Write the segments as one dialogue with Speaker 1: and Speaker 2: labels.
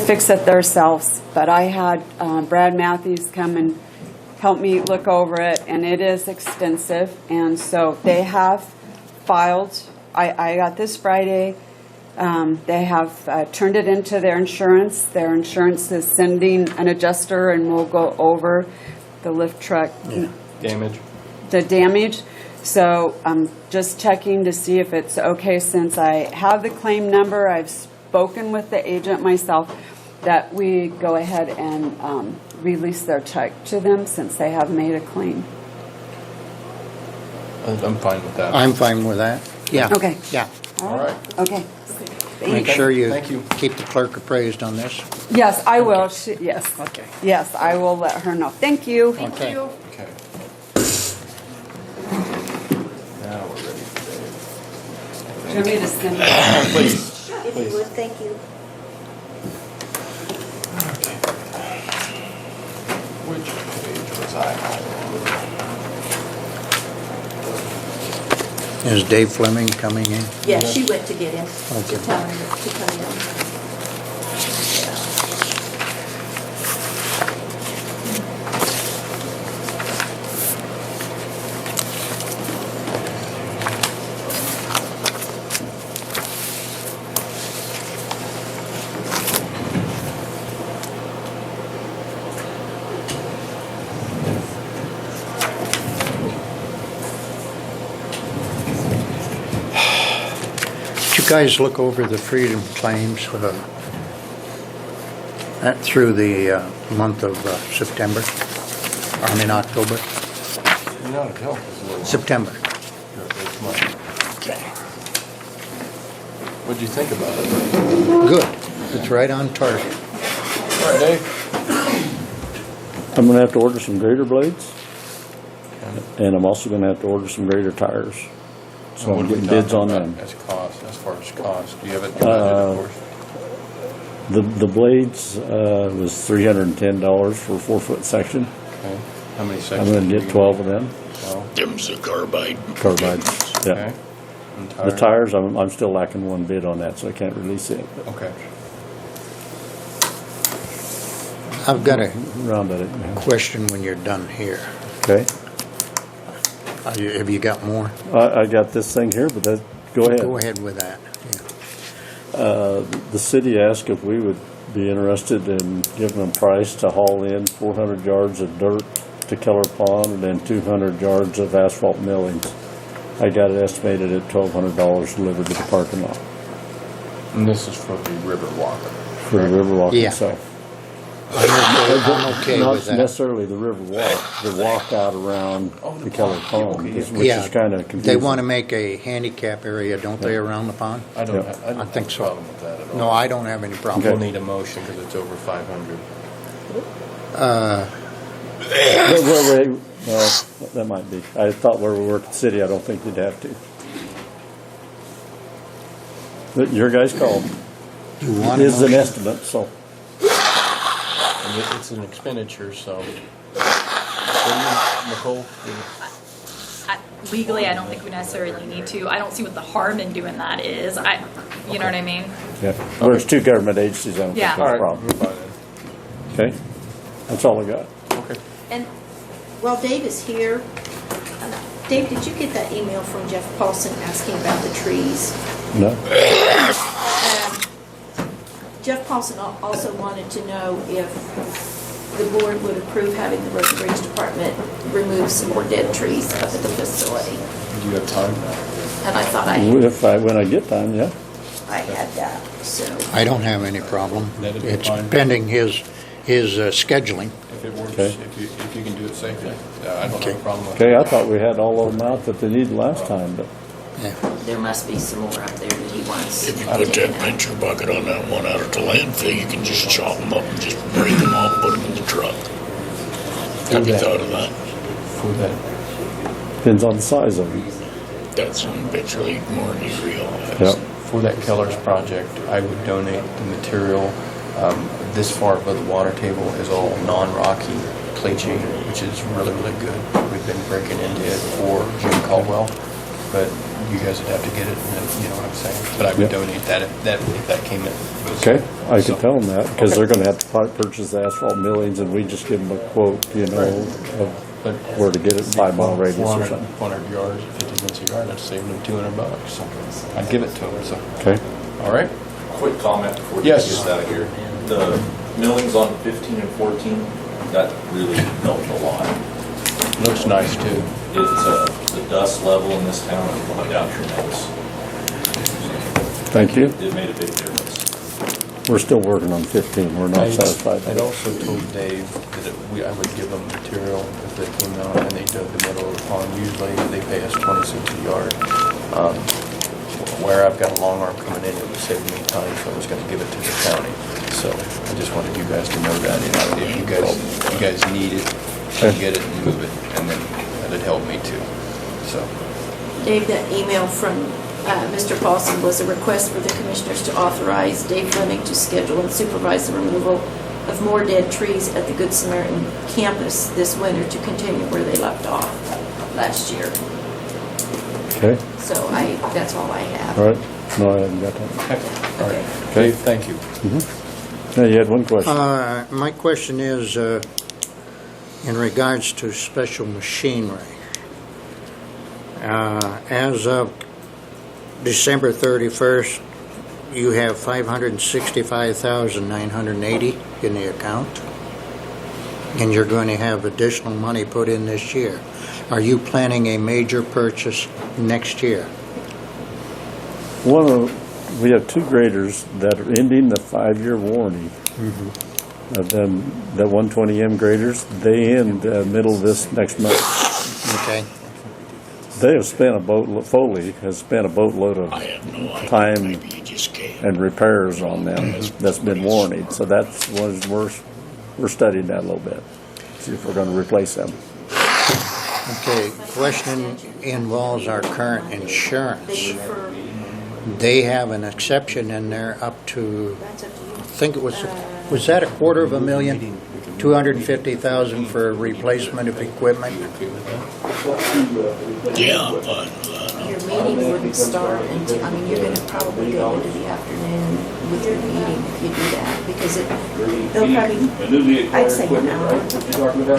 Speaker 1: fix it themselves. But I had Brad Matthews come and help me look over it, and it is extensive. And so they have filed. I got this Friday. They have turned it into their insurance. Their insurance is sending an adjuster, and we'll go over the lift truck
Speaker 2: Damage.
Speaker 1: the damage. So I'm just checking to see if it's okay, since I have the claim number. I've spoken with the agent myself, that we go ahead and release their check to them since they have made a claim.
Speaker 2: I'm fine with that.
Speaker 3: I'm fine with that. Yeah.
Speaker 1: Okay.
Speaker 3: Yeah.
Speaker 2: All right.
Speaker 1: Okay.
Speaker 3: Make sure you
Speaker 2: Thank you.
Speaker 3: keep the clerk appraised on this.
Speaker 1: Yes, I will. Yes.
Speaker 3: Okay.
Speaker 1: Yes, I will let her know. Thank you.
Speaker 3: Okay.
Speaker 2: Okay. Now we're ready for
Speaker 1: Do you want me to send it?
Speaker 2: Dave. Please.
Speaker 4: If you would, thank you.
Speaker 2: Which page was I on?
Speaker 3: Is Dave Fleming coming in?
Speaker 4: Yeah, she went to get him,
Speaker 3: Okay.
Speaker 4: to tell him to come in.
Speaker 3: Did you guys look over the freedom claims through the month of September? I mean October?
Speaker 2: You're not a help, is a little.
Speaker 3: September.
Speaker 2: This month.
Speaker 3: Okay.
Speaker 2: What'd you think about it?
Speaker 3: Good. It's right on target.
Speaker 2: All right, Dave.
Speaker 5: I'm going to have to order some grader blades, and I'm also going to have to order some grader tires. So
Speaker 2: What
Speaker 5: I'm
Speaker 2: are we
Speaker 5: getting bids
Speaker 2: talking
Speaker 5: on
Speaker 2: about
Speaker 5: them.
Speaker 2: as cost, as far as cost? Do you have it budgeted, of course?
Speaker 5: The blades was $310 for a 4-foot section.
Speaker 2: Okay. How many
Speaker 5: I'm
Speaker 2: sections?
Speaker 5: going to get 12 of them,
Speaker 2: 12.
Speaker 6: Them's the carbide.
Speaker 5: carbides.
Speaker 2: Okay.
Speaker 5: Yeah.
Speaker 2: And
Speaker 5: The tires, I'm still lacking one bid on that, so I can't release it. But
Speaker 2: Okay.
Speaker 3: I've got a
Speaker 5: round at it.
Speaker 3: question when you're done here.
Speaker 5: Okay.
Speaker 3: Have you got more?
Speaker 5: I got this thing here, but go ahead.
Speaker 3: Go ahead with that. Yeah.
Speaker 5: The city asked if we would be interested in giving them a price to haul in 400 yards of dirt to Keller Pond and then 200 yards of asphalt millings. I got it estimated at $1,200 delivered to the parking lot
Speaker 2: And this is for the Riverwalk.
Speaker 5: for the Riverwalk
Speaker 3: Yeah.
Speaker 5: itself.
Speaker 3: I'm okay
Speaker 5: Not
Speaker 3: with that.
Speaker 5: necessarily the Riverwalk, the walk out around the Keller Pond,
Speaker 2: okay,
Speaker 5: which
Speaker 3: Yeah.
Speaker 5: is kind of confusing.
Speaker 3: They want to make a handicap area, don't they, around the pond?
Speaker 2: I don't
Speaker 5: Yeah.
Speaker 2: have, I don't
Speaker 3: I think
Speaker 2: have a
Speaker 3: so.
Speaker 2: problem with that at all.
Speaker 3: No, I don't have any problem.
Speaker 2: We'll need a motion because it's over 500.
Speaker 5: Well, that might be. I thought where we work at the city, I don't think you'd have to. But your guys' call.
Speaker 3: You want
Speaker 5: It
Speaker 3: a
Speaker 5: is an
Speaker 3: motion?
Speaker 5: estimate, so.
Speaker 2: And it's an expenditure, so. What do you, Nicole?
Speaker 7: Legally, I don't think we necessarily need to. I don't see what the harm in doing that is. You know what I mean?
Speaker 5: Yeah. Well, there's two government agencies, I don't think
Speaker 7: Yeah.
Speaker 5: that's a
Speaker 2: All right,
Speaker 5: problem.
Speaker 2: we're fine then.
Speaker 5: Okay? That's all I got.
Speaker 2: Okay.
Speaker 4: And while Dave is here, Dave, did you get that email from Jeff Paulson asking about the trees?
Speaker 5: No?
Speaker 4: Jeff Paulson also wanted to know if the board would approve having the Road and Bridge Department remove some more dead trees up at the facility.
Speaker 2: Do you have time?
Speaker 4: And I thought
Speaker 5: When I get time, yeah.
Speaker 4: I had that, so.
Speaker 3: I don't have any problem.
Speaker 2: That'd be
Speaker 3: It's
Speaker 2: fine.
Speaker 3: pending his scheduling.
Speaker 2: If it works,
Speaker 5: Okay.
Speaker 2: if you can do it safely, I don't
Speaker 3: Okay.
Speaker 2: have a problem with
Speaker 5: Okay,
Speaker 2: it.
Speaker 5: I thought we had all of them out that they needed last time, but
Speaker 3: Yeah.
Speaker 4: There must be some more up there that he wants.
Speaker 6: If you put that pincher bucket on that one out at the landfill, you can just chop them up and just break them off, put them in the truck. Have you thought of that?
Speaker 2: For that.
Speaker 5: depends on the size of them.
Speaker 6: That's eventually more than you realize.
Speaker 5: Yep.
Speaker 2: For that Keller's project, I would donate the material. This far above the water table is all non-rocky plagiate, which is really, really good. We've been breaking into it for Jim Caldwell. but you guys would have to get it, and then, you know what I'm saying? But I would
Speaker 5: Yep.
Speaker 2: donate that if that came in.
Speaker 5: Okay, I
Speaker 2: So-
Speaker 5: can tell them that, because they're gonna have to purchase the asphalt millings, and we just give them a quote, you know, of
Speaker 2: But
Speaker 5: where to get it, 5-mile radius or
Speaker 2: 400
Speaker 5: something.
Speaker 2: 400 yards, 50 cents a yard, that's saving them $200. So I'd give it to them, so,
Speaker 5: Okay,
Speaker 2: all right?
Speaker 8: Quick comment before you
Speaker 2: Yes.
Speaker 8: get out of here. The millings on 15 and 14, that really helped a lot.
Speaker 2: Looks nice, too.
Speaker 8: The dust level in this town has gone down tremendous.
Speaker 5: thank you.
Speaker 8: It made a big difference.
Speaker 5: We're still working on 15, we're not satisfied.
Speaker 2: I'd also told Dave that I would give them material if they came out and they dug the middle of the pond. Usually they pay us 20 cents a yard. Where I've got a long arm coming in, it would save me time, so I was gonna give it to the county. So I just wanted you guys to know that, you know, if you guys need it, get it and move it, and then that'd help me too, so.
Speaker 4: Dave, that email from Mr. Paulson was a request for the commissioners to authorize Dave Fleming to schedule and supervise the removal of more dead trees at the Good Samaritan campus this winter to continue where they left off last year.
Speaker 5: Okay,
Speaker 4: So that's all I have.
Speaker 5: all right, no, I haven't got that.
Speaker 2: All right,
Speaker 4: Okay.
Speaker 2: Dave, thank you.
Speaker 5: Now, you had one question.
Speaker 3: My question is, in regards to special machinery. As of December 31st, you have $565,980 in the account, and you're going to have additional money put in this year. Are you planning a major purchase next year?
Speaker 5: We have 2 graders that are ending the 5-year warranty. Of them, the 120M graders, they end middle of this next month.
Speaker 3: Okay.
Speaker 5: They have spent Foley has spent a boatload of
Speaker 6: I have no idea.
Speaker 5: time
Speaker 6: Maybe you just can't.
Speaker 5: and repairs on them that's been warranted. So that's we're studying that a little bit. See if we're going to replace them.
Speaker 3: Okay, question involves our current
Speaker 4: They
Speaker 3: insurance.
Speaker 4: prefer,
Speaker 3: They have an exception in there up to,
Speaker 4: that's up to you.
Speaker 3: I think it was that $250,000, 250,000 for replacement of equipment?
Speaker 6: Yeah, but
Speaker 4: Your meeting wouldn't start until, I mean, you're gonna probably go into the afternoon with your meeting if you do that, because they'll probably, I'd say an hour.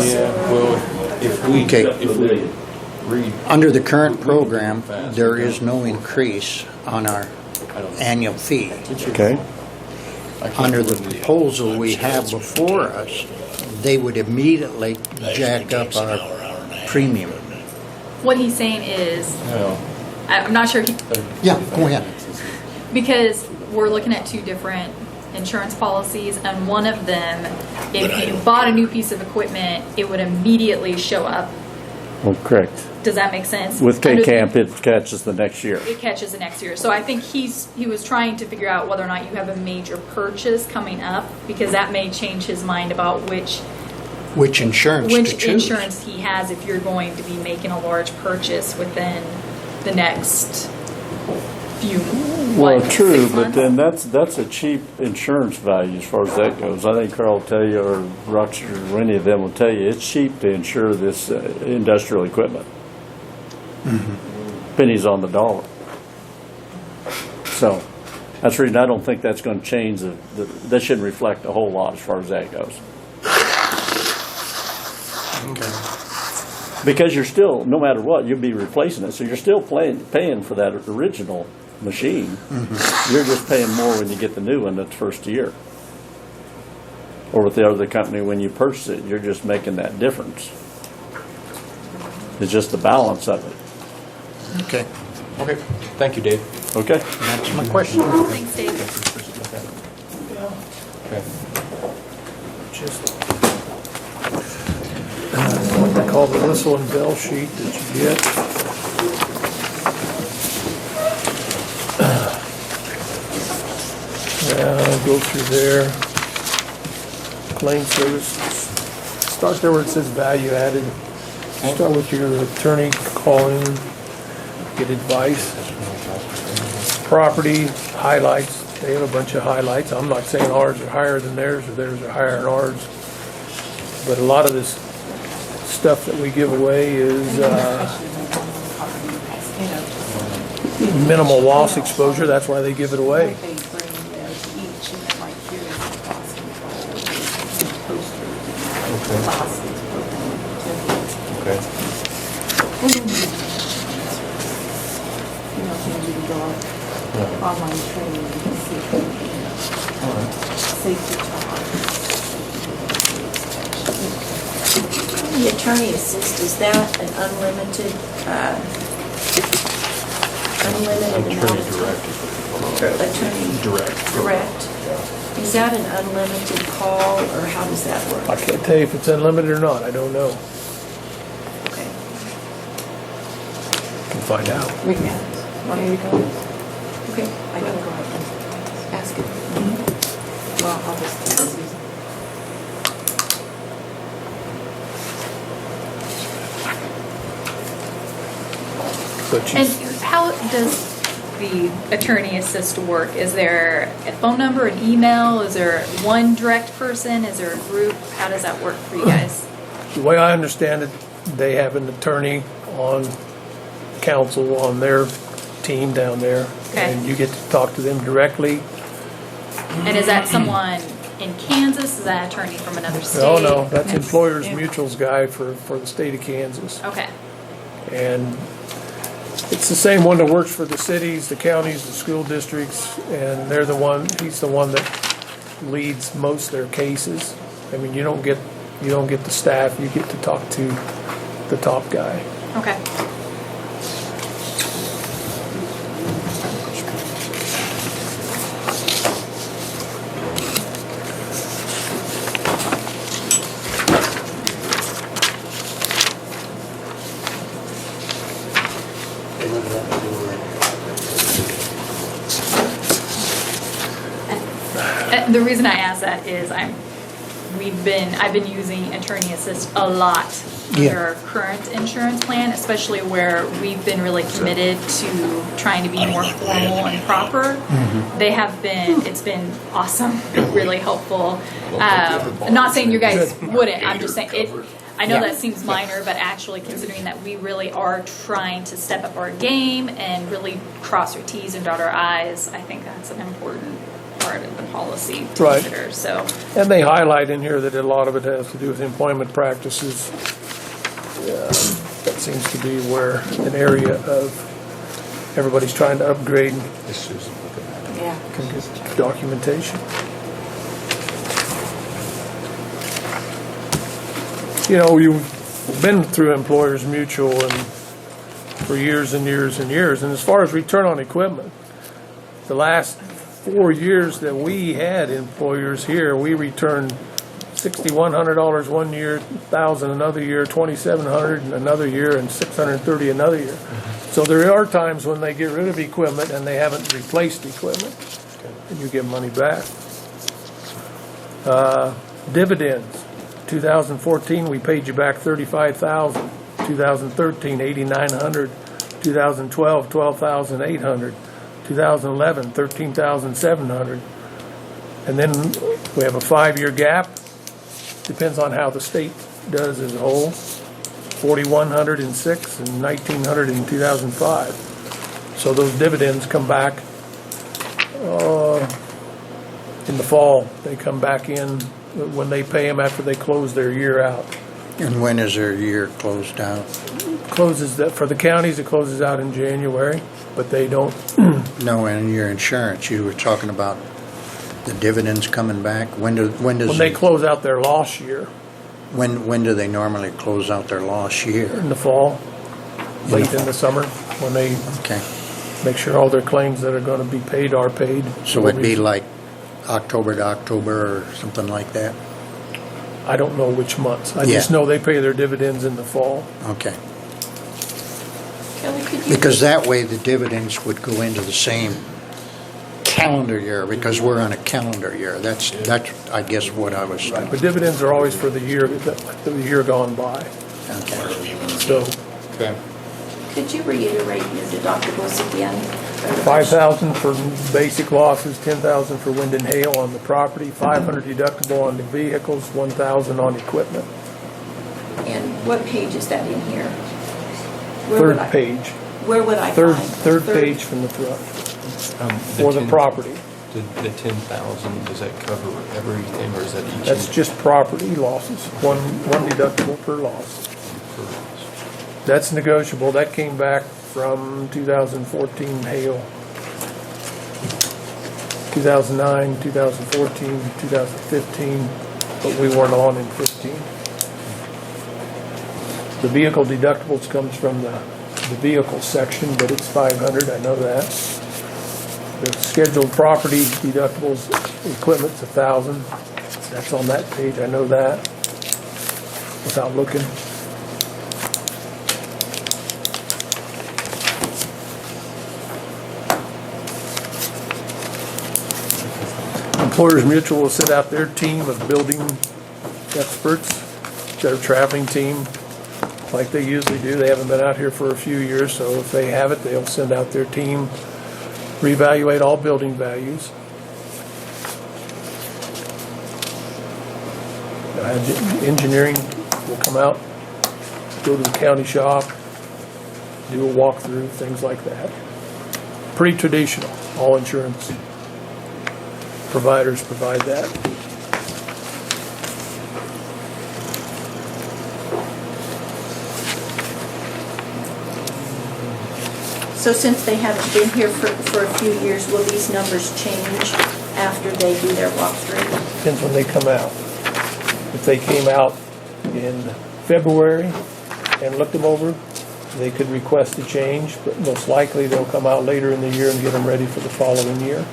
Speaker 2: Yeah, well, if we read,
Speaker 3: Under the current program, there is no increase on our annual fee.
Speaker 5: Okay?
Speaker 3: Under the proposal we have before us, they would immediately jack up our premium.
Speaker 7: What he's saying is,
Speaker 2: well,
Speaker 7: I'm not sure,
Speaker 3: Yeah, go ahead.
Speaker 7: because we're looking at 2 different insurance policies, and one of them, if you bought a new piece of equipment, it would immediately show up.
Speaker 5: Well, correct.
Speaker 7: Does that make sense?
Speaker 5: With
Speaker 7: Under the-
Speaker 5: K-Camp, it catches the next year.
Speaker 7: It catches the next year. So I think he was trying to figure out whether or not you have a major purchase coming up, because that may change his mind about which
Speaker 3: Which insurance to choose?
Speaker 7: insurance he has if you're going to be making a large purchase within the next few
Speaker 5: Well,
Speaker 7: what,
Speaker 5: true,
Speaker 7: 6
Speaker 5: but
Speaker 7: months?
Speaker 5: then that's a cheap insurance value as far as that goes. I think Carl will tell you, or Rochester, or any of them will tell you, it's cheap to insure this industrial equipment. Pennies on the dollar. So, that's the reason I don't think that's going to change. That shouldn't reflect a whole lot as far as that goes. Because you're still, no matter what, you'll be replacing it, so you're still paying for that original machine. You're just paying more when you get the new one the first year. Or with the other company, when you purchase it, you're just making that difference. It's just the balance of it.
Speaker 3: Okay,
Speaker 2: okay, thank you, Dave.
Speaker 5: Okay?
Speaker 3: that's my question.
Speaker 7: Thanks, Dave.
Speaker 2: Okay.
Speaker 9: What they call the whistle and bell sheet that you get. Go through there. Claim services. Start there where it says value added. Start with your attorney, call in, get advice. Property, highlights. They have a bunch of highlights. I'm not saying ours are higher than theirs or theirs are higher than ours. But a lot of this stuff that we give away is minimal loss exposure, that's why they give it away.
Speaker 10: They bring theirs each, and then like here is the cost control, and posters, and glasses,
Speaker 2: Okay.
Speaker 10: you know, so you can go out online training, you can see safety talk.
Speaker 4: The attorney assist, is that an unlimited, unlimited amount of time? Attorney direct. Is that an unlimited call, or how does that
Speaker 9: I
Speaker 4: work?
Speaker 9: can't tell you if it's unlimited or not, I don't know.
Speaker 4: Okay.
Speaker 9: We'll find out.
Speaker 10: We can ask. Want me to go?
Speaker 4: Okay,
Speaker 10: I gotta go out and
Speaker 4: ask it.
Speaker 10: well, I'll just tell Susan.
Speaker 9: But you,
Speaker 7: And how does the attorney assist work? Is there a phone number, an email? Is there one direct person? Is there a group? How does that work for you guys?
Speaker 9: the way I understand it, they have an attorney on council on their team down there.
Speaker 7: Okay.
Speaker 9: And you get to talk to them directly.
Speaker 7: And is that someone in Kansas? Is that an attorney from another state?
Speaker 9: Oh, no, that's
Speaker 10: Yes.
Speaker 9: Employers
Speaker 10: Yeah.
Speaker 9: Mutual's guy for the state of Kansas.
Speaker 7: Okay.
Speaker 9: And it's the same one that works for the cities, the counties, the school districts, and they're the one, he's the one that leads most of their cases. I mean, you don't get the staff, you get to talk to the top guy.
Speaker 7: Okay. The reason I ask that is I've been using Attorney Assist a lot
Speaker 3: Yeah.
Speaker 7: under our current insurance plan, especially where we've been really committed to trying to be more formal and proper. It's been awesome, really helpful. I'm not saying you guys wouldn't, I'm just saying I know that seems minor, but actually considering that we really are trying to step up our game and really cross our T's and dot our I's, I think that's an important part of the policy to
Speaker 9: Right.
Speaker 7: consider, so.
Speaker 9: And they highlight in here that a lot of it has to do with employment practices. That seems to be where an area of everybody's trying to upgrade and
Speaker 10: Yeah.
Speaker 9: can get documentation. You know, you've been through Employers Mutual and for years and years and years, and as far as return on equipment, the last 4 years that we had employers here, we returned $6,100 one year, $1,000 another year, $2,700 another year, and $630 another year. So there are times when they get rid of equipment and they haven't replaced equipment, and you get money back. Dividends. 2014, we paid you back $35,000. 2013, $8,900. 2012, $12,800. 2011, $13,700. And then we have a 5-year gap. Depends on how the state does as a whole. 4,100 in 6 and 1,900 in 2005. So those dividends come back in the fall. They come back in when they pay them after they close their year out.
Speaker 3: And when is their year closed out?
Speaker 9: Closes that for the counties. It closes out in January, but they don't.
Speaker 3: No, in your insurance, you were talking about the dividends coming back. When does
Speaker 9: When they close out their loss year
Speaker 3: when do they normally close out their lost year?
Speaker 9: in the fall, late in the summer, when they
Speaker 3: Okay,
Speaker 9: make sure all their claims that are going to be paid are paid.
Speaker 3: so it'd be like October to October or something like that?
Speaker 9: I don't know which months. I just
Speaker 3: Yeah.
Speaker 9: know they pay their dividends in the fall.
Speaker 3: Okay.
Speaker 4: Kelly, could you?
Speaker 3: Because that way the dividends would go into the same calendar year, because we're on a calendar year. That's I guess what I was.
Speaker 9: But dividends are always for the year gone by.
Speaker 3: Okay.
Speaker 9: So
Speaker 4: Could you reiterate your deductibles again?
Speaker 9: 5,000 for basic losses, 10,000 for wind and hail on the property, 500 deductible on the vehicles, 1,000 on equipment.
Speaker 4: And what page is that in here? Where would
Speaker 9: Third
Speaker 4: I-
Speaker 9: page.
Speaker 4: Where would I
Speaker 9: Third,
Speaker 4: find?
Speaker 9: third page from the front, for the
Speaker 2: 10
Speaker 9: property.
Speaker 2: The 10,000, does that cover everything, or is that each?
Speaker 9: That's just property losses, one deductible per loss. That's negotiable. That came back from 2014 hail. 2009, 2014, 2015, but we weren't on in 15. The vehicle deductibles comes from the vehicle section, but it's 500, I know that. The scheduled property deductibles, equipment's 1,000. That's on that page, I know that, without looking. Employers Mutual will send out their team of building experts, their traveling team, like they usually do. They haven't been out here for a few years, so if they have it, they'll send out their team, reevaluate all building values. Engineering will come out, go to the county shop, do a walkthrough, things like that. Pretty traditional, all insurance providers provide that.
Speaker 4: So since they haven't been here for a few years, will these numbers change after they do their walkthrough?
Speaker 9: Depends when they come out. If they came out in February and looked them over, they could request a change, but most likely they'll come out later in the year and get them ready for the following year.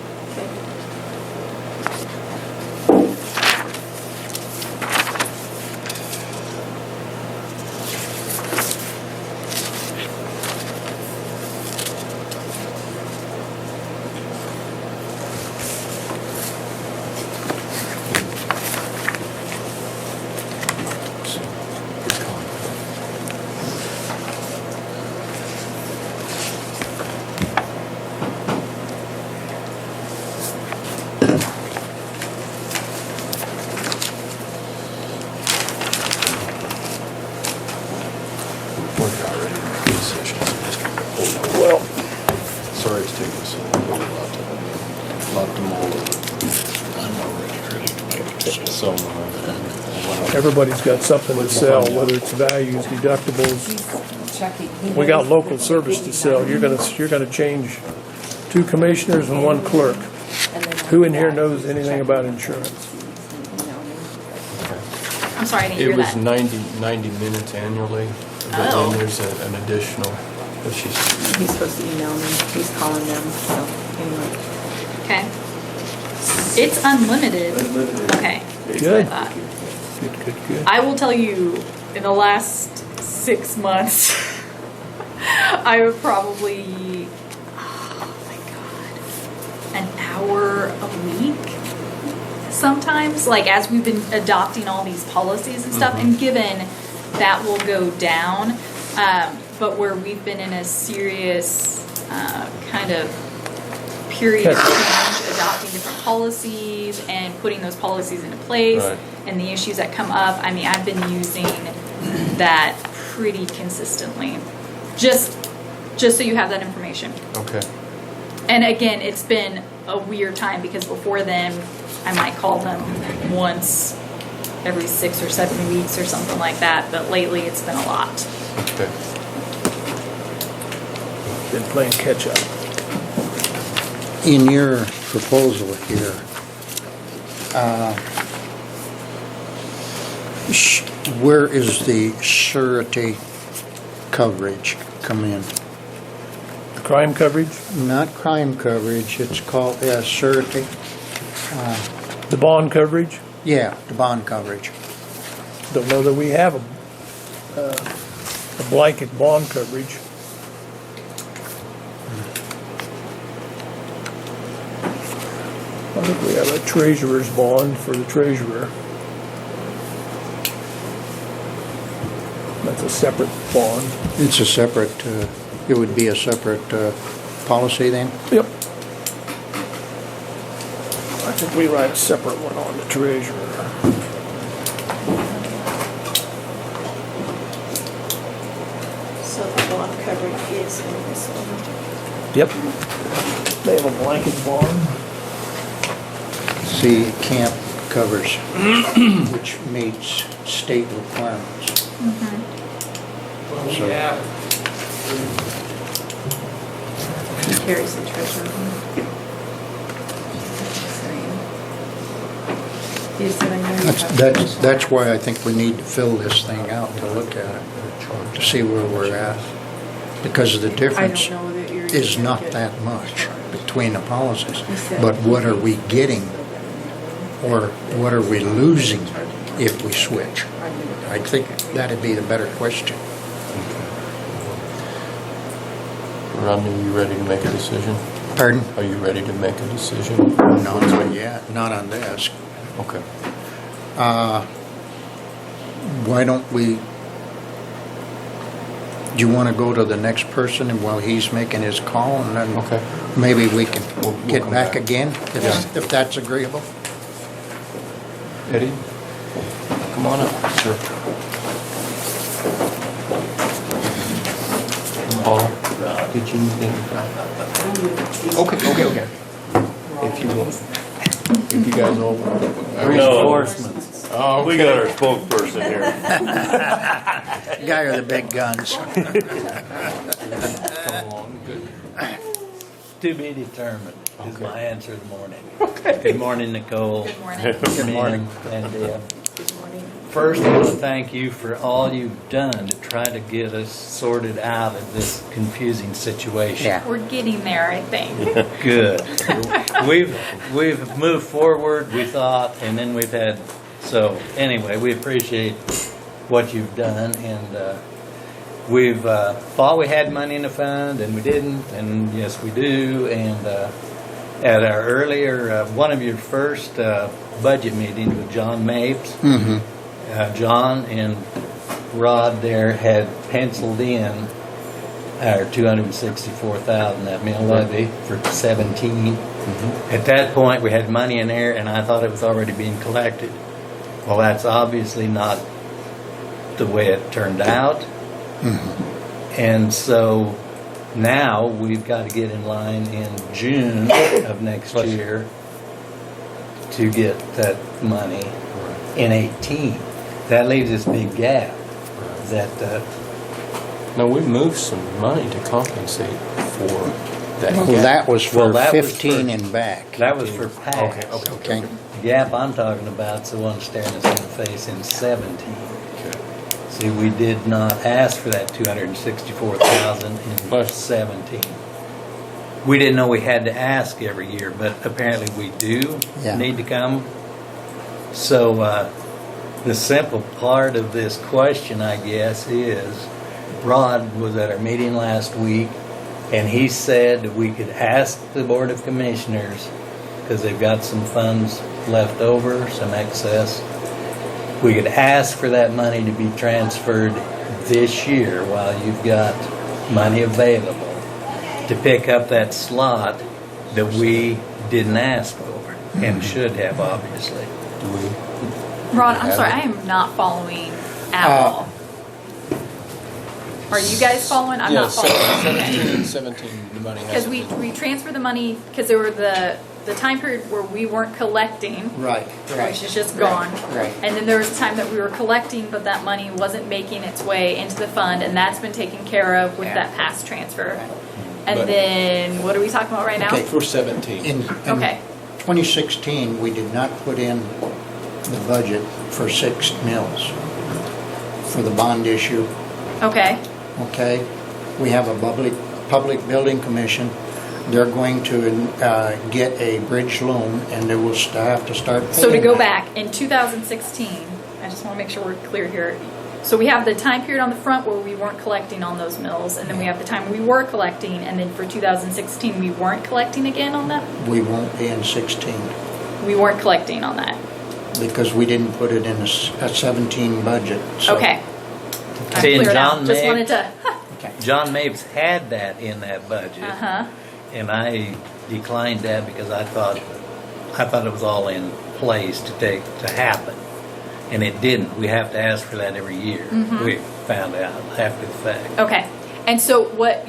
Speaker 2: We're not ready to make decisions.
Speaker 9: Well,
Speaker 2: Sorry it's taking us a lot to mull over.
Speaker 6: I'm already ready to make a decision.
Speaker 2: So,
Speaker 9: everybody's got something to sell, whether it's values, deductibles. We got local service to sell. You're gonna change 2 commissioners and 1 clerk. Who in here knows anything about insurance?
Speaker 7: I'm sorry, I didn't
Speaker 2: it
Speaker 7: hear
Speaker 2: was
Speaker 7: that.
Speaker 2: 90 minutes annually, but
Speaker 7: Oh.
Speaker 2: then there's an additional, but she's,
Speaker 10: He's supposed to email me, he's calling them, so anyway.
Speaker 7: Okay. It's unlimited. Okay. That's what I
Speaker 9: Good.
Speaker 7: thought.
Speaker 9: Good.
Speaker 7: I will tell you, in the last 6 months, I would probably, oh my God, an hour a week sometimes, like as we've been adopting all these policies and stuff, and given that will go down, but where we've been in a serious kind of period of change, adopting different policies and putting those policies into place,
Speaker 2: Right.
Speaker 7: and the issues that come up, I mean, I've been using that pretty consistently. Just so you have that information.
Speaker 2: okay.
Speaker 7: And again, it's been a weird time because before then, I might call them once every 6 or 7 weeks or something like that, but lately it's been a lot.
Speaker 2: Okay.
Speaker 9: Been playing catch up.
Speaker 3: In your proposal here, where is the surety coverage come in?
Speaker 9: Crime coverage,
Speaker 3: Not crime coverage, it's called surety.
Speaker 9: the bond coverage.
Speaker 3: Yeah, the bond coverage.
Speaker 9: Don't know that we have a blanket bond coverage. I think we have a treasurer's bond for the treasurer. That's a separate bond.
Speaker 3: It's a separate, it would be a separate policy then?
Speaker 9: Yep. I think we write a separate one on the treasurer.
Speaker 4: So the bond coverage is in this one.
Speaker 9: Yep. They have a blanket barn.
Speaker 3: See, camp covers, which meets state requirements. So,
Speaker 10: He carries the treasure. You said I know you have-
Speaker 3: that's why I think we need to fill this thing out to look at it, to see where we're at. Because the difference
Speaker 10: I don't know that you're
Speaker 3: is
Speaker 10: gonna
Speaker 3: not
Speaker 10: get
Speaker 3: that much between the policies.
Speaker 10: You said-
Speaker 3: But what are we getting, or what are we losing if we switch? I think that'd be the better question.
Speaker 2: Rodney, are you ready to make a decision?
Speaker 3: Pardon?
Speaker 2: Are you ready to make a decision?
Speaker 3: No, not yet, not on this.
Speaker 2: Okay.
Speaker 3: Why don't we, do you want to go to the next person and while he's making his call, and then
Speaker 2: Okay.
Speaker 3: maybe we can
Speaker 2: We'll
Speaker 3: get
Speaker 2: come
Speaker 3: back
Speaker 2: back.
Speaker 3: again, if that's agreeable?
Speaker 2: Eddie, come on up. Sure. Paul, did you need anything? Okay. If you will. If you guys all want.
Speaker 5: Reinforcements.
Speaker 2: Oh,
Speaker 5: We got our spokesperson here.
Speaker 3: Guy with the big guns.
Speaker 2: Come along, good.
Speaker 11: To be determined is my answer in the morning. Good morning, Nicole.
Speaker 7: Good morning.
Speaker 3: Good morning.
Speaker 11: And
Speaker 4: Good morning.
Speaker 11: first, I want to thank you for all you've done to try to get us sorted out of this confusing situation.
Speaker 3: Yeah.
Speaker 7: We're getting there, I think.
Speaker 11: Good. We've moved forward, we thought, and then we've had, so anyway, we appreciate what you've done, and we've thought we had money in the fund, and we didn't, and yes, we do, and at our earlier, one of your first budget meetings with John Mapes, John and Rod there had penciled in our 264,000, that mill levy for 17. At that point, we had money in there, and I thought it was already being collected. Well, that's obviously not the way it turned out. And so now we've got to get in line in June of next year to get that money in 18. That leaves this big gap that
Speaker 2: No, we moved some money to compensate for that.
Speaker 3: Well,
Speaker 2: gap.
Speaker 3: that was for
Speaker 11: Well, that was
Speaker 3: 15
Speaker 11: for-
Speaker 3: and back.
Speaker 11: that was for PACS.
Speaker 3: Okay.
Speaker 11: The gap I'm talking about's the one staring us in the face in 17. See, we did not ask for that 264,000 in
Speaker 2: Right.
Speaker 11: 17. We didn't know we had to ask every year, but apparently we do
Speaker 3: Yeah.
Speaker 11: need to come. So the simple part of this question, I guess, is Rod was at our meeting last week, and he said that we could ask the Board of Commissioners, because they've got some funds left over, some excess, we could ask for that money to be transferred this year while you've got money available to pick up that slot that we didn't ask for and should have, obviously.
Speaker 2: Do we?
Speaker 7: Ron, I'm sorry, I am not following at all. Are you guys following? I'm not following. Okay.
Speaker 2: 17, the money has.
Speaker 7: Because we transferred the money, because there were the time period where we weren't collecting,
Speaker 3: Right,
Speaker 7: which is just gone.
Speaker 3: Right.
Speaker 7: And then there was a time that we were collecting, but that money wasn't making its way into the fund, and that's been taken care of with that past transfer. And
Speaker 2: But-
Speaker 7: then, what are we talking about right now?
Speaker 3: Okay.
Speaker 2: For 17.
Speaker 3: In
Speaker 7: Okay.
Speaker 3: 2016, we did not put in the budget for 6 mills for the bond issue,
Speaker 7: Okay.
Speaker 3: okay? We have a public building commission. They're going to get a bridge loan, and they will have to start paying.
Speaker 7: So to go
Speaker 3: that.
Speaker 7: back, in 2016, I just want to make sure we're clear here. So we have the time period on the front where we weren't collecting on those mills, and then we have the time we were collecting, and then for 2016, we weren't collecting again on that?
Speaker 3: We won't be in 16
Speaker 7: We weren't collecting on that.
Speaker 3: because we didn't put it in a 17 budget. So-
Speaker 7: Okay. I'm
Speaker 11: See, and
Speaker 7: clear now.
Speaker 11: John
Speaker 7: Just
Speaker 11: May-
Speaker 7: wanted to,
Speaker 3: Okay.
Speaker 11: John Mapes had that in that budget.
Speaker 7: uh-huh.
Speaker 11: And I declined that because I thought it was all in place to happen. And it didn't. We have to ask for that every year. We found out after the fact.
Speaker 7: Okay. And so what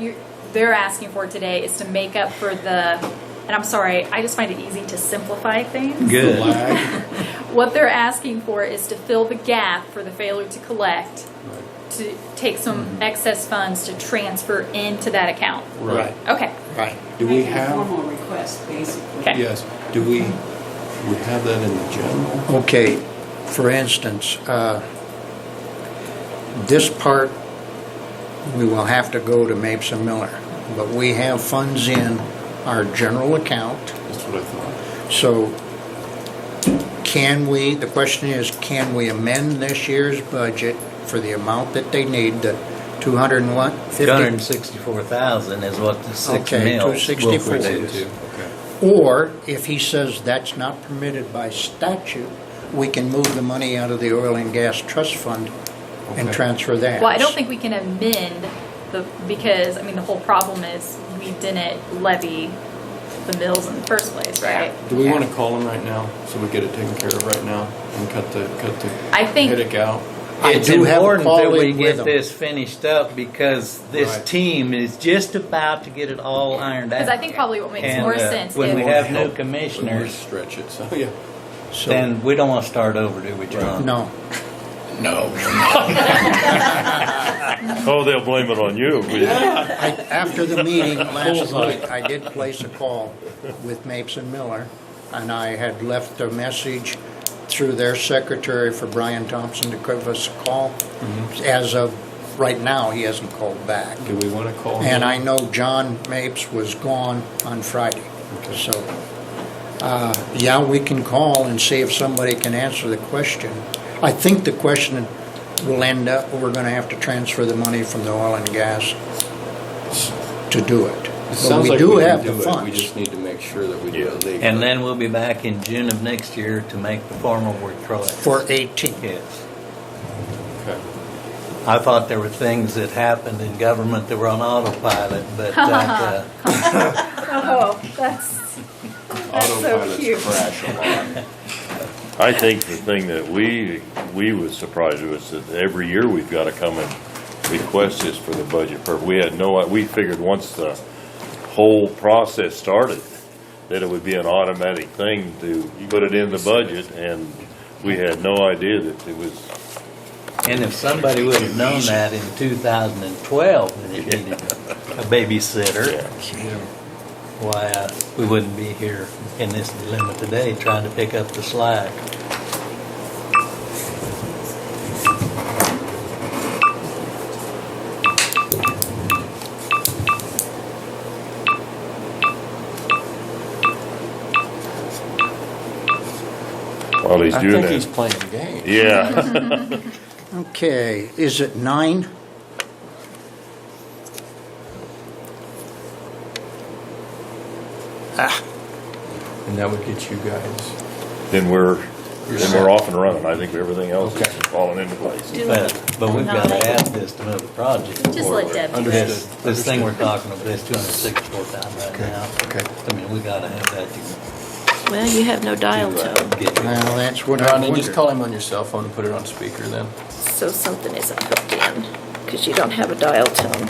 Speaker 7: they're asking for today is to make up for and I'm sorry, I just find it easy to simplify things.
Speaker 11: Good.
Speaker 7: What they're asking for is to fill the gap for the failure to collect, to take some excess funds to transfer into that account.
Speaker 2: Right.
Speaker 7: Okay.
Speaker 3: Right.
Speaker 2: Do we
Speaker 10: Make a
Speaker 2: have,
Speaker 10: formal request, basically.
Speaker 7: Okay.
Speaker 2: yes, do we have that in the general?
Speaker 3: Okay, for instance, this part, we will have to go to Mapes and Miller, but we have funds in our general account.
Speaker 2: That's what I thought.
Speaker 3: So the question is, can we amend this year's budget for the amount that they need, the 200 and what? 50?
Speaker 11: 264,000 is what the 6
Speaker 3: Okay,
Speaker 11: mills will
Speaker 3: 264.
Speaker 11: produce.
Speaker 2: Okay.
Speaker 3: Or if he says that's not permitted by statute, we can move the money out of the oil and gas trust fund and
Speaker 2: Okay.
Speaker 3: transfer that.
Speaker 7: Well, I don't think we can amend because, I mean, the whole problem is we didn't levy the mills in the first place, right?
Speaker 2: Do we want to call him right now, so we get it taken care of right now, and cut the
Speaker 7: I think-
Speaker 2: headache out?
Speaker 11: It's
Speaker 3: do have a
Speaker 11: important that
Speaker 3: call
Speaker 11: we
Speaker 3: in with
Speaker 11: get
Speaker 3: them.
Speaker 11: this finished up because this
Speaker 2: Right.
Speaker 11: team is just about to get it all ironed out.
Speaker 7: Because I think probably what makes
Speaker 11: And,
Speaker 7: more sense
Speaker 11: when we
Speaker 7: if,
Speaker 11: have new
Speaker 2: Help.
Speaker 11: commissioners,
Speaker 2: Stretch it, so, yeah.
Speaker 3: So,
Speaker 11: then we don't want to start over, do we, John?
Speaker 3: no.
Speaker 6: No, you're not.
Speaker 5: Oh, they'll blame it on you.
Speaker 3: After the meeting last night, I did place a call with Mapes and Miller, and I had left a message through their secretary for Brian Thompson to give us a call. As of right now, he hasn't called back.
Speaker 2: Do we want to call him?
Speaker 3: And I know John Mapes was gone on Friday. So, yeah, we can call and see if somebody can answer the question. I think the question will end up, we're going to have to transfer the money from the oil and gas to do it.
Speaker 2: It
Speaker 3: But
Speaker 2: sounds
Speaker 3: we
Speaker 2: like
Speaker 3: do
Speaker 2: can
Speaker 3: have
Speaker 2: do
Speaker 3: the
Speaker 2: it.
Speaker 3: funds.
Speaker 2: We just need to make sure that we do it legally.
Speaker 11: And then we'll be back in June of next year to make the formal withdrawal.
Speaker 3: For 18.
Speaker 11: Yes.
Speaker 2: Okay.
Speaker 11: I thought there were things that happened in government that were on autopilot, but that,
Speaker 7: oh, that's so
Speaker 2: Autopilots
Speaker 7: cute.
Speaker 2: crash a lot.
Speaker 5: I think the thing that we was surprised was that every year we've got to come and request this for the budget purpose. We figured once the whole process started, that it would be an automatic thing to put it in the budget, and we had no idea that it was.
Speaker 11: and if somebody would have known that in 2012 that it needed a babysitter, why we wouldn't be here in this dilemma today trying to pick up the slack.
Speaker 5: While he's
Speaker 2: I
Speaker 5: doing
Speaker 2: think he's
Speaker 5: that.
Speaker 2: playing games.
Speaker 5: Yeah.
Speaker 3: Okay, is it 9?
Speaker 2: And that would get you guys.
Speaker 5: Then we're
Speaker 2: set.
Speaker 5: off and running. I think everything else
Speaker 2: Okay.
Speaker 5: is falling into place.
Speaker 11: But we've got to have this to move the project
Speaker 7: Just let
Speaker 11: forward.
Speaker 7: Deb do
Speaker 2: Understood.
Speaker 7: it.
Speaker 11: This thing we're talking about is 264,000 right
Speaker 2: Okay.
Speaker 11: now.
Speaker 2: Okay.
Speaker 11: I mean, we got to have that to
Speaker 4: Well, you have no dial tone,
Speaker 11: get.
Speaker 3: Well, that's what I
Speaker 2: Ronnie, just
Speaker 3: wondered.
Speaker 2: call him on your cell phone and put it on speaker then.
Speaker 4: so something isn't hooked in, because you don't have a dial tone.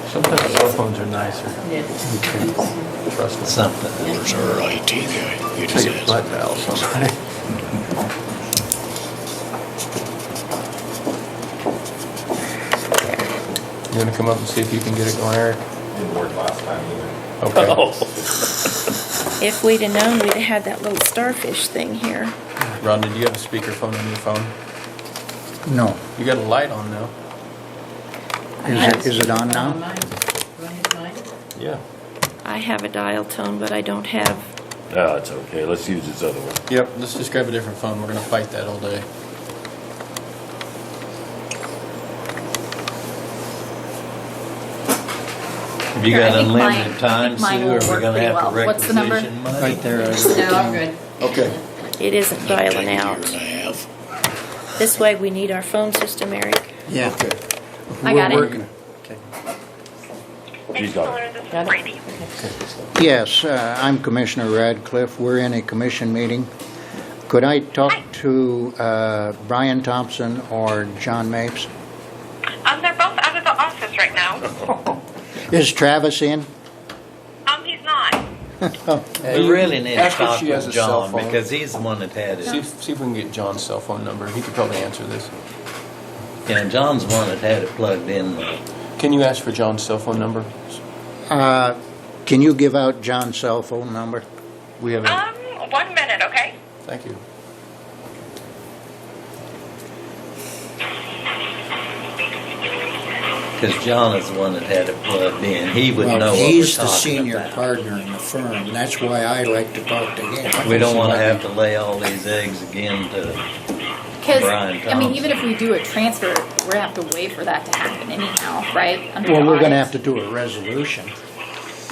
Speaker 2: Sometimes cell phones are nicer.
Speaker 10: Yeah.
Speaker 2: Trust me.
Speaker 11: Something.
Speaker 6: Where's our IT guy? He just
Speaker 2: Take a
Speaker 6: asked.
Speaker 2: butt dial somebody. You want to come up and see if you can get it going, Eric?
Speaker 8: Didn't work last time either.
Speaker 2: Okay.
Speaker 4: If we'd have known, we'd have had that little starfish thing here.
Speaker 2: Ron, did you have a speakerphone on your phone?
Speaker 3: No.
Speaker 2: You got a light on now.
Speaker 3: Is it on now?
Speaker 10: Mine. Do I hit mine?
Speaker 2: Yeah.
Speaker 4: I have a dial tone, but I don't have,
Speaker 5: No, it's okay. Let's use this other one.
Speaker 2: Yep, let's just grab a different phone. We're going to fight that all day.
Speaker 11: Have you
Speaker 7: Here, I
Speaker 11: got
Speaker 7: think
Speaker 11: unlimited
Speaker 7: mine-
Speaker 11: time,
Speaker 7: I think mine
Speaker 11: Sue,
Speaker 7: will
Speaker 11: or we're
Speaker 7: work
Speaker 11: gonna
Speaker 7: pretty
Speaker 11: have to
Speaker 7: well. What's the number?
Speaker 11: requisition money?
Speaker 3: Right there.
Speaker 10: No, I'm good.
Speaker 2: Okay.
Speaker 4: it isn't dialing
Speaker 6: Take a
Speaker 4: out.
Speaker 6: year and a half.
Speaker 4: This way, we need our phone system, Eric.
Speaker 3: Yeah.
Speaker 2: Okay.
Speaker 7: I
Speaker 3: We're
Speaker 7: got it.
Speaker 3: working.
Speaker 5: She's got it.
Speaker 10: Got it?
Speaker 3: Yes, I'm Commissioner Radcliffe. We're in a commission meeting. Could I talk to Brian Thompson or John Mapes?
Speaker 12: right now.
Speaker 3: Is Travis in?
Speaker 12: He's not.
Speaker 11: We really need to
Speaker 2: Ask if
Speaker 11: talk
Speaker 2: she has
Speaker 11: with
Speaker 2: a cell
Speaker 11: John
Speaker 2: phone.
Speaker 11: because he's the one that had
Speaker 2: See
Speaker 11: it.
Speaker 2: if we can get John's cell phone number. He could probably answer this.
Speaker 11: You know, John's the one that had it plugged in.
Speaker 2: Can you ask for John's cell phone number?
Speaker 3: Can you give out John's cell phone number?
Speaker 2: We have a,
Speaker 12: 1 minute, okay?
Speaker 2: thank you.
Speaker 11: Because John is the one that had it plugged in. He would know
Speaker 3: Well,
Speaker 11: what we're
Speaker 3: he's the
Speaker 11: talking
Speaker 3: senior
Speaker 11: about.
Speaker 3: partner in the firm, and that's why I like to talk to him.
Speaker 11: We don't want to have to lay all these eggs again to
Speaker 7: Because,
Speaker 11: Brian
Speaker 7: I mean,
Speaker 11: Thompson.
Speaker 7: even if we do a transfer, we're gonna have to wait for that to happen anyhow, right? Under
Speaker 3: Well,
Speaker 7: the
Speaker 3: we're gonna
Speaker 7: audit.
Speaker 3: have to do a resolution.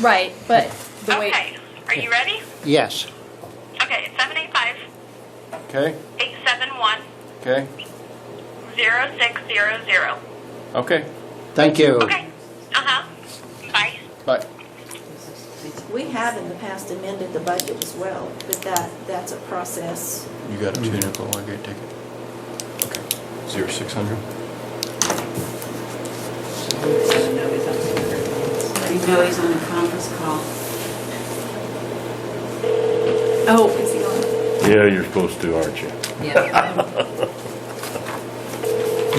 Speaker 7: Right, but the way,
Speaker 12: Okay. Are you ready?
Speaker 3: Yes.
Speaker 12: Okay, it's 785
Speaker 2: Okay,
Speaker 12: 871
Speaker 2: okay,
Speaker 12: 0600.
Speaker 2: okay.
Speaker 3: Thank you.
Speaker 12: Okay. Uh-huh. Bye.
Speaker 2: Bye.
Speaker 4: We have in the past amended the budget as well, but that's a process.
Speaker 2: You got it too, Nicole. I get a ticket. Okay. 0600.
Speaker 1: You know he's on a conference call.
Speaker 7: oh, is he on?
Speaker 5: Yeah, you're supposed to, aren't you?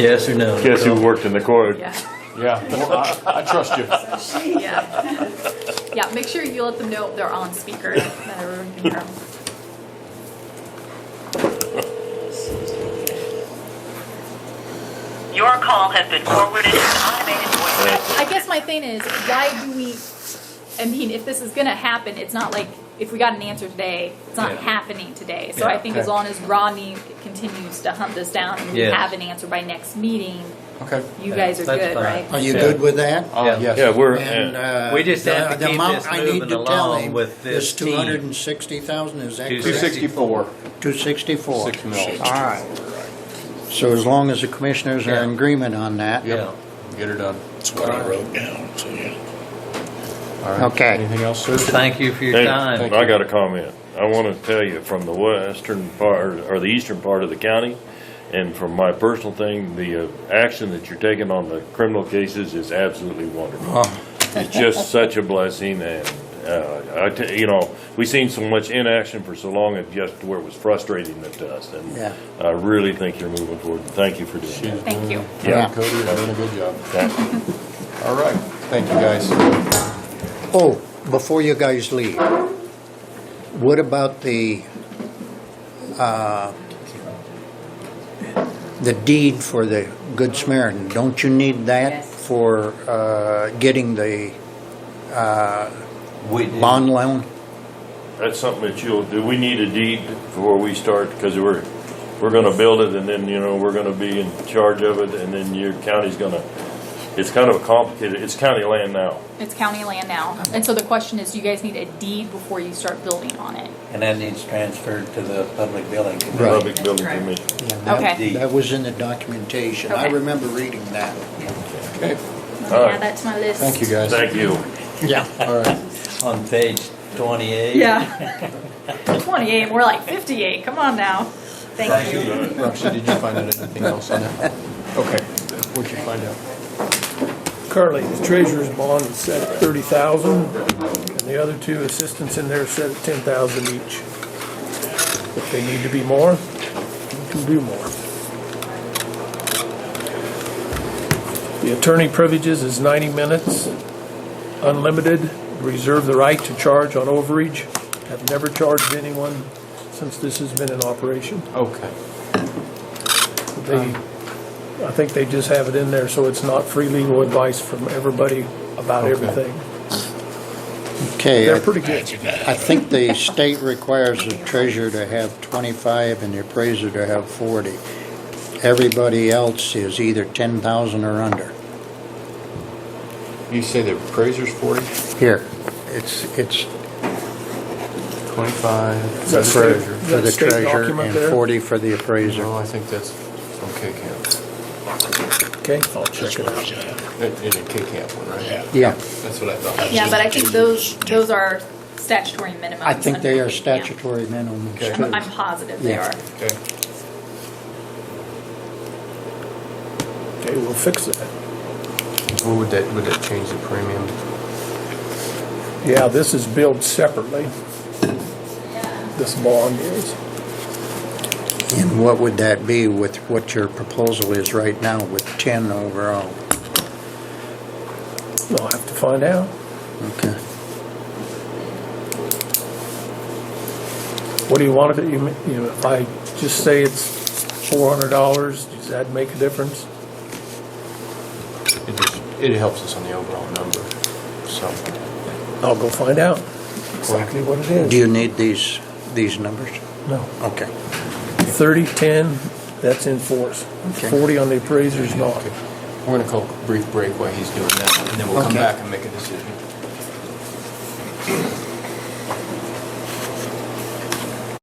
Speaker 11: yes or no?
Speaker 5: Guess who worked in the court?
Speaker 7: Yeah,
Speaker 2: Yeah, well, I trust you.
Speaker 7: yeah. Yeah, make sure you let them know they're on speaker, that everyone can hear 'em.
Speaker 12: Your call has been forwarded to an automated voice message.
Speaker 7: I guess my thing is, why do we, I mean, if this is gonna happen, it's not like, if we got an answer today, it's not
Speaker 11: Yeah.
Speaker 7: happening today. So I
Speaker 11: Yeah.
Speaker 7: think as long as Rodney continues to hunt this down and we
Speaker 11: Yes.
Speaker 7: have an answer by next meeting,
Speaker 2: Okay.
Speaker 7: you guys are
Speaker 11: That's
Speaker 7: good,
Speaker 11: fine.
Speaker 7: right?
Speaker 3: Are you
Speaker 11: Yeah.
Speaker 3: good with that?
Speaker 2: Yes.
Speaker 5: Yeah, we're,
Speaker 3: And,
Speaker 11: We just have to
Speaker 3: the
Speaker 11: keep
Speaker 3: amount
Speaker 11: this
Speaker 3: I need
Speaker 11: moving
Speaker 3: to tell
Speaker 11: along
Speaker 3: him
Speaker 11: with this
Speaker 3: is
Speaker 11: team.
Speaker 3: 260,000, is that correct?
Speaker 2: 264.
Speaker 3: 264.
Speaker 2: 6 mils.
Speaker 3: All right. So as long as the commissioners are in agreement on that.
Speaker 11: Yeah.
Speaker 2: Get her done.
Speaker 6: That's what I wrote down, so yeah.
Speaker 2: All right.
Speaker 3: Okay.
Speaker 2: Anything else, sir?
Speaker 11: Thank you for your
Speaker 5: Hey,
Speaker 11: time.
Speaker 5: I got a comment. I want to tell you from the western part, or the eastern part of the county, and from my personal thing, the action that you're taking on the criminal cases is absolutely wonderful. It's just such a blessing, and you know, we've seen so much inaction for so long, it just where it was frustrating to us. And
Speaker 3: Yeah.
Speaker 5: I really think you're moving forward. Thank you for doing that.
Speaker 7: Thank you.
Speaker 3: Yeah.
Speaker 2: Cody, you're doing a good job.
Speaker 5: Thank you.
Speaker 2: All right. Thank you, guys.
Speaker 3: Oh, before you guys leave, what about the deed for the Good Samaritan? Don't you need that
Speaker 1: Yes.
Speaker 3: for getting the
Speaker 11: We do.
Speaker 3: bond loan?
Speaker 5: That's something that you'll do. We need a deed before we start, because we're gonna build it, and then, you know, we're gonna be in charge of it, and then your county's gonna, it's kind of a complicated, it's county land now.
Speaker 7: It's county land now. And so the question is, do you guys need a deed before you start building on it?
Speaker 11: And that needs transferred to the public building committee.
Speaker 3: Right.
Speaker 5: Public building commission.
Speaker 7: Okay.
Speaker 3: That was in the documentation. I
Speaker 7: Okay.
Speaker 3: remember reading that.
Speaker 2: Okay.
Speaker 7: Let me add that to my list.
Speaker 2: Thank you, guys.
Speaker 5: Thank you.
Speaker 3: Yeah.
Speaker 2: All right.
Speaker 11: On page 28.
Speaker 7: Yeah. 28, we're like 58, come on now. Thank you.
Speaker 2: Roxy, did you find out anything else on that? Okay. What'd you find out?
Speaker 9: Currently, the treasurer's bond is set at 30,000, and the other two assistants in there are set at 10,000 each. If they need to be more, we can do more. The attorney privileges is 90 minutes, unlimited, reserve the right to charge on overage. Have never charged anyone since this has been in operation.
Speaker 2: Okay.
Speaker 9: I think they just have it in there so it's not free legal advice from everybody about
Speaker 2: Okay.
Speaker 9: everything.
Speaker 3: Okay.
Speaker 9: They're pretty good.
Speaker 3: I think the state requires the treasurer to have 25 and the appraiser to have 40. Everybody else is either 10,000 or under.
Speaker 2: You say the appraiser's 40,
Speaker 3: Here, it's
Speaker 2: 25
Speaker 9: Is
Speaker 2: for
Speaker 9: that
Speaker 2: the
Speaker 9: state-
Speaker 2: treasurer.
Speaker 9: is
Speaker 3: for
Speaker 9: that
Speaker 3: the
Speaker 9: state
Speaker 3: treasurer
Speaker 9: document
Speaker 3: and
Speaker 9: there?
Speaker 3: 40 for the appraiser.
Speaker 2: No, I think that's from K-Camp.
Speaker 9: Okay, I'll check it out.
Speaker 2: In a K-Camp one, right?
Speaker 3: Yeah,
Speaker 2: That's what I thought.
Speaker 7: Yeah, but I think those are statutory minimums.
Speaker 3: I think they are
Speaker 7: under the camp.
Speaker 3: statutory minimums
Speaker 2: Okay.
Speaker 3: too.
Speaker 7: I'm positive they
Speaker 3: Yeah.
Speaker 7: are.
Speaker 2: Okay.
Speaker 9: Okay, we'll fix that.
Speaker 13: Would that change the premium?
Speaker 9: Yeah, this is billed separately. This bond is.
Speaker 3: And what would that be with what your proposal is right now with 10 overall?
Speaker 9: I'll have to find out.
Speaker 3: Okay.
Speaker 9: What do you want it, if I just say it's $400, does that make a difference?
Speaker 13: It helps us on the overall number, so.
Speaker 9: I'll go find out exactly what it is.
Speaker 3: Do you need these numbers?
Speaker 9: No.
Speaker 3: Okay.
Speaker 9: 30, 10, that's in force.
Speaker 3: Okay.
Speaker 9: 40 on the appraiser's not.
Speaker 13: We're gonna call a brief break while he's doing that, and then we'll come
Speaker 3: Okay.
Speaker 13: back and make a decision.